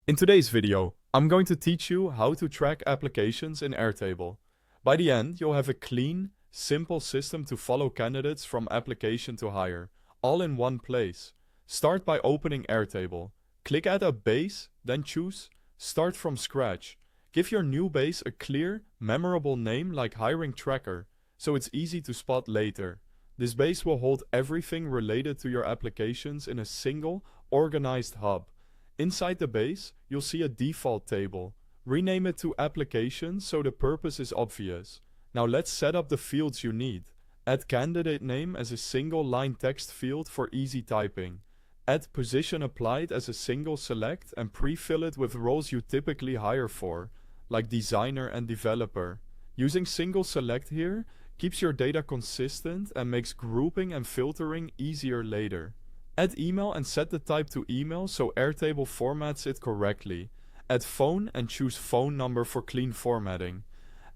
In today's video, I'm going to teach you how to track applications in Airtable. By the end, you'll have a clean, simple system to follow candidates from application to hire, all in one place. Start by opening Airtable. Click Add a base, then choose Start from Scratch. Give your new base a clear, memorable name like Hiring Tracker, so it's easy to spot later. This base will hold everything related to your applications in a single, organized hub. Inside the base, you'll see a default table. Rename it to Applications so the purpose is obvious. Now let's set up the fields you need. Add candidate name as a single line text field for easy typing. Add position applied as a single select and pre-fill it with roles you typically hire for, like designer and developer. Using single select here keeps your data consistent and makes grouping and filtering easier later. Add email and set the type to email so Airtable formats it correctly. Add phone and choose phone number for clean formatting.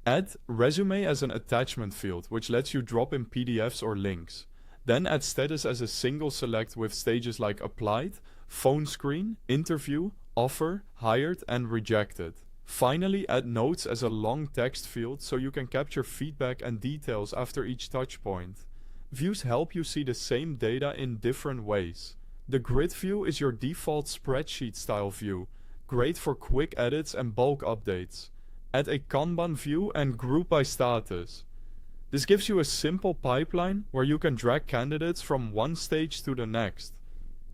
Add resume as an attachment field, which lets you drop in PDFs or links. Then add status as a single select with stages like applied, phone screen, interview, offer, hired, and rejected. Finally, add notes as a long text field so you can capture feedback and details after each touchpoint. Views help you see the same data in different ways. The grid view is your default spreadsheet style view, great for quick edits and bulk updates. Add a Kanban view and group by status. This gives you a simple pipeline where you can drag candidates from one stage to the next.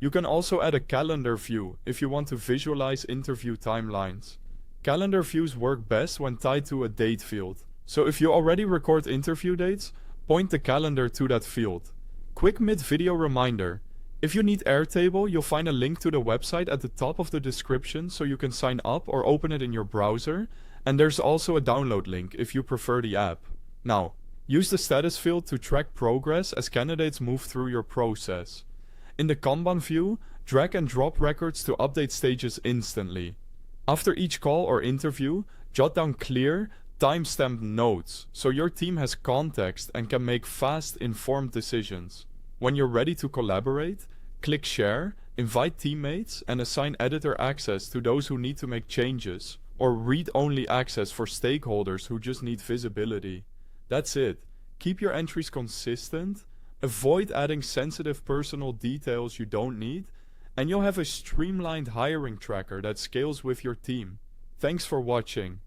You can also add a calendar view if you want to visualize interview timelines. Calendar views work best when tied to a date field, so if you already record interview dates, point the calendar to that field. Quick mid-video reminder. If you need Airtable, you'll find a link to the website at the top of the description so you can sign up or open it in your browser, and there's also a download link if you prefer the app. Now, use the status field to track progress as candidates move through your process. In the Kanban view, drag and drop records to update stages instantly. After each call or interview, jot down clear, timestamped notes so your team has context and can make fast, informed decisions. When you're ready to collaborate, click Share, invite teammates, and assign editor access to those who need to make changes, or read-only access for stakeholders who just need visibility. That's it. Keep your entries consistent, avoid adding sensitive personal details you don't need, and you'll have a streamlined hiring tracker that scales with your team. Thanks for watching.